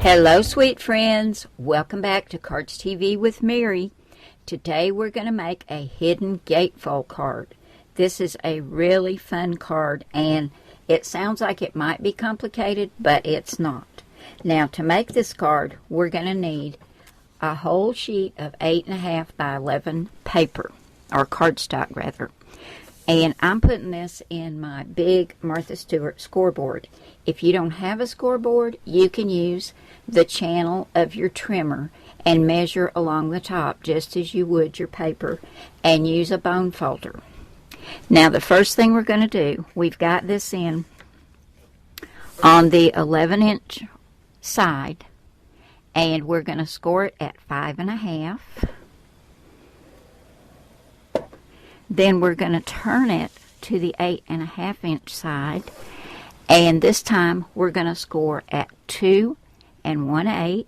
Hello, sweet friends. Welcome back to Cardz TV with Mary. Today we're going to make a hidden gatefold card. This is a really fun card, and it sounds like it might be complicated, but it's not. Now, to make this card, we're going to need a whole sheet of 8.5 by 11 paper, or cardstock rather. And I'm putting this in my big Martha Stewart scoreboard. If you don't have a scoreboard, you can use the channel of your trimmer and measure along the top just as you would your paper, and use a bone folder. Now, the first thing we're going to do, we've got this in on the 11-inch side, and we're going to score it at 5.5. Then we're going to turn it to the 8.5-inch side, and this time we're going to score at 2 1/8,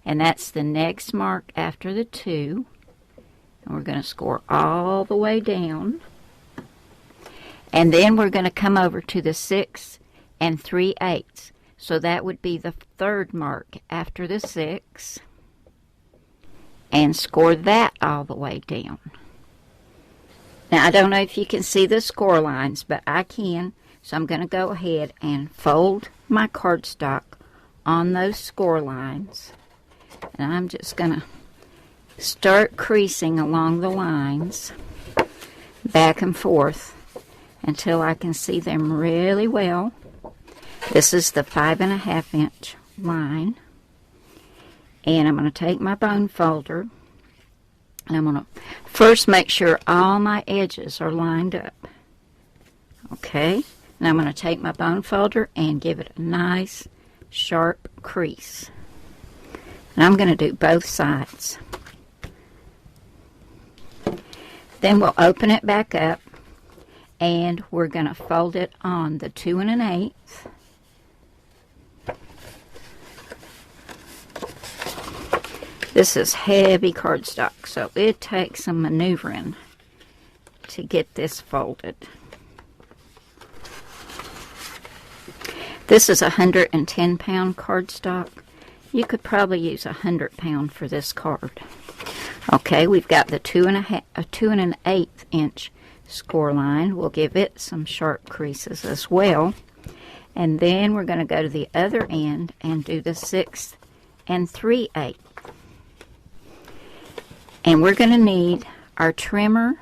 and that's the next mark after the 2, and we're going to score all the way down, and then we're going to come over to the 6 3/8, so that would be the third mark after the 6, and score that all the way down. Now, I don't know if you can see the score lines, but I can, so I'm going to go ahead and fold my cardstock on those score lines. And I'm just going to start creasing along the lines, back and forth, until I can see them really well. This is the 5.5-inch line. And I'm going to take my bone folder, and I'm going to first make sure all my edges are lined up. Okay, and I'm going to take my bone folder and give it a nice sharp crease. And I'm going to do both sides. Then we'll open it back up, and we're going to fold it on the 2 1/8. This is heavy cardstock, so it takes some maneuvering to get this folded. This is a 110-pound cardstock. You could probably use 100-pound for this card. Okay, we've got the 2 1/8-inch score line. We'll give it some sharp creases as well. And then we're going to go to the other end and do the 6 3/8. And we're going to need our trimmer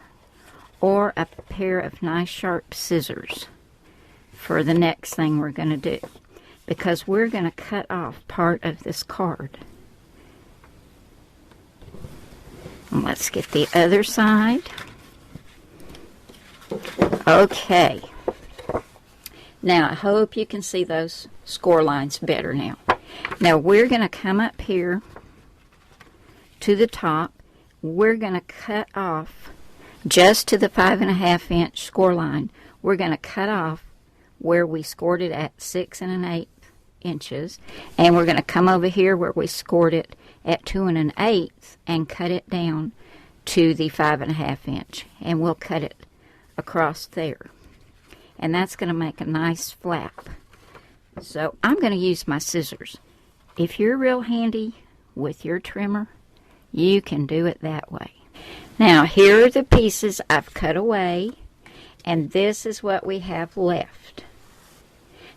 or a pair of nice sharp scissors for the next thing we're going to do, because we're going to cut off part of this card. And let's get the other side. Okay. Now, I hope you can see those score lines better now. Now, we're going to come up here to the top. We're going to cut off just to the 5.5-inch score line. We're going to cut off where we scored it at 6 1/8 inches, and we're going to come over here where we scored it at 2 1/8 and cut it down to the 5.5-inch, and we'll cut it across there, and that's going to make a nice flap. So I'm going to use my scissors. If you're real handy with your trimmer, you can do it that way. Now, here are the pieces I've cut away, and this is what we have left.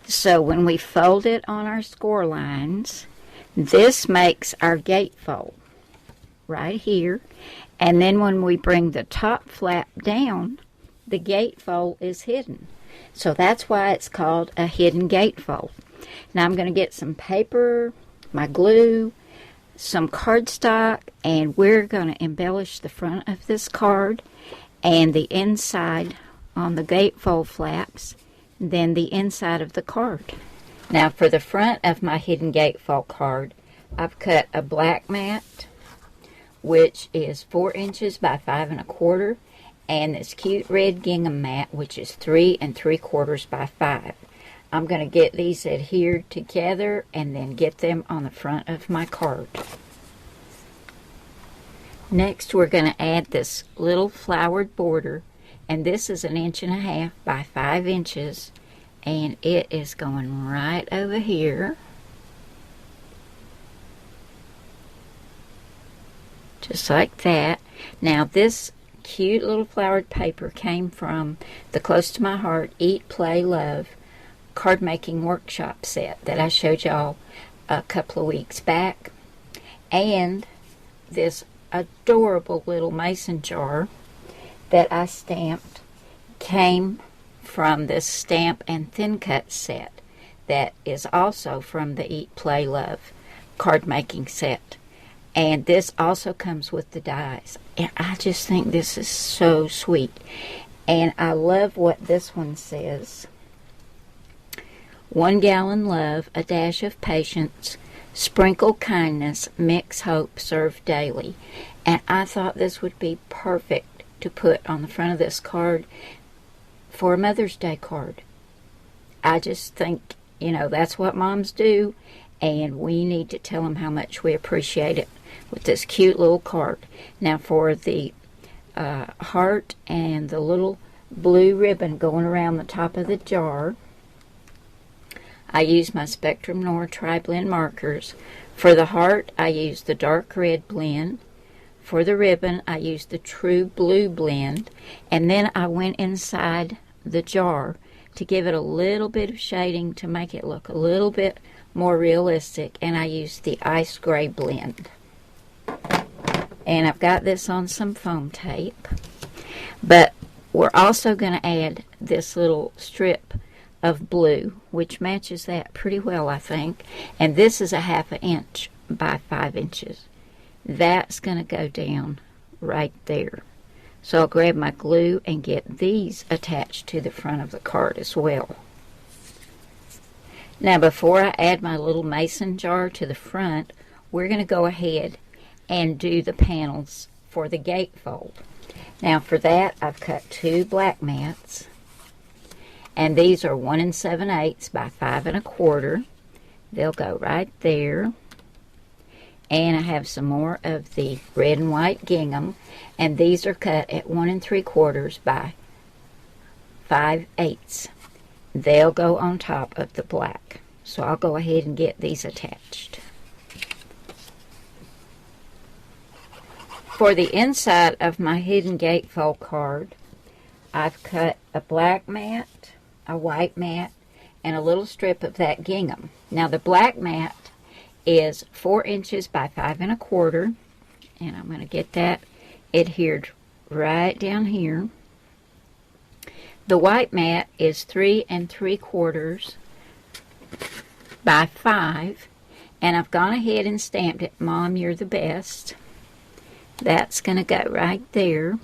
So when we fold it on our score lines, this makes our gatefold right here. And then when we bring the top flap down, the gatefold is hidden. So that's why it's called a hidden gatefold. Now I'm going to get some paper, my glue, some cardstock, and we're going to embellish the front of this card and the inside on the gatefold flaps, then the inside of the card. Now, for the front of my hidden gatefold card, I've cut a black mat, which is 4 inches by 5 1/4, and this cute red gingham mat, which is 3 3/4 by 5. I'm going to get these adhered together and then get them on the front of my card. Next, we're going to add this little flowered border, and this is 1.5 inches by 5 inches, and it is going right over here. just like that. Now this cute little flowered paper came from the Close to My Heart Eat, Play, Love card making workshop set that I showed y'all a couple of weeks back. And this adorable little mason jar that I stamped came from this stamp and thin cut set that is also from the Eat, Play, Love card making set. And this also comes with the dies. And I just think this is so sweet. And I love what this one says. 1 gallon love, a dash of patience, sprinkle kindness, mix hope, serve daily. And I thought this would be perfect to put on the front of this card for a Mother's Day card. I just think, you know, that's what moms do, and we need to tell them how much we appreciate it with this cute little card. Now for the heart and the little blue ribbon going around the top of the jar, I use my Spectrum Noir Tri-Blend markers. For the heart, I use the dark red blend. For the ribbon, I use the True Blue blend. And then I went inside the jar to give it a little bit of shading to make it look a little bit more realistic. And I used the Ice Gray blend. And I've got this on some foam tape. But we're also going to add this little strip of blue, which matches that pretty well, I think. And this is a 1/2 inch by 5 inches. That's going to go down right there. So I'll grab my glue and get these attached to the front of the card as well. Now before I add my little mason jar to the front, we're going to go ahead and do the panels for the gatefold. Now for that, I've cut 2 black mats. And these are 1 7/8 by 5 1/4. They'll go right there. And I have some more of the red and white gingham. And these are cut at 1 3/4 by 5/8. They'll go on top of the black. So I'll go ahead and get these attached. For the inside of my hidden gatefold card, I've cut a black mat, a white mat, and a little strip of that gingham. Now the black mat is 4 inches by 5 1/4, and I'm going to get that adhered right down here. The white mat is 3 3/4 by 5, and I've gone ahead and stamped it, Mom, You're the Best. That's going to go right there.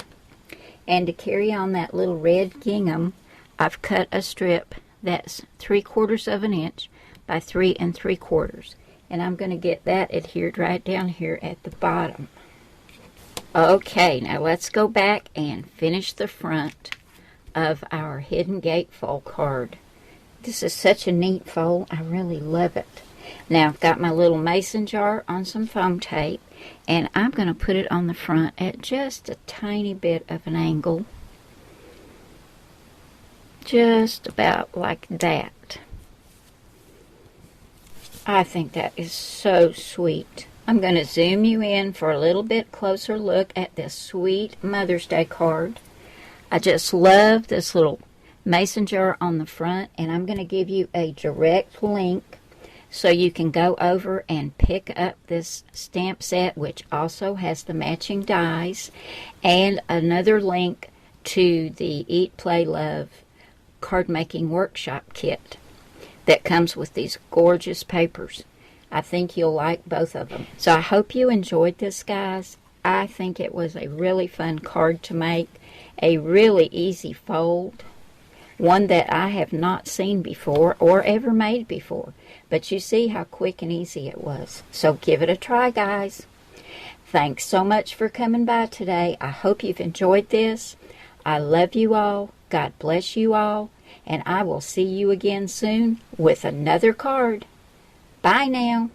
And to carry on that little red gingham, I've cut a strip that's 3/4 of an inch by 3 3/4. And I'm going to get that adhered right down here at the bottom. Okay, now let's go back and finish the front of our hidden gatefold card. This is such a neat fold. I really love it. Now I've got my little mason jar on some foam tape, and I'm going to put it on the front at just a tiny bit of an angle. Just about like that. I think that is so sweet. I'm going to zoom you in for a little bit closer look at this sweet Mother's Day card. I just love this little mason jar on the front, and I'm going to give you a direct link so you can go over and pick up this stamp set, which also has the matching dies, and another link to the Eat, Play, Love card making workshop kit that comes with these gorgeous papers. I think you'll like both of them. So I hope you enjoyed this, guys. I think it was a really fun card to make, a really easy fold, one that I have not seen before or ever made before. But you see how quick and easy it was. So give it a try, guys. Thanks so much for coming by today. I hope you've enjoyed this. I love you all. God bless you all. And I will see you again soon with another card. Bye now.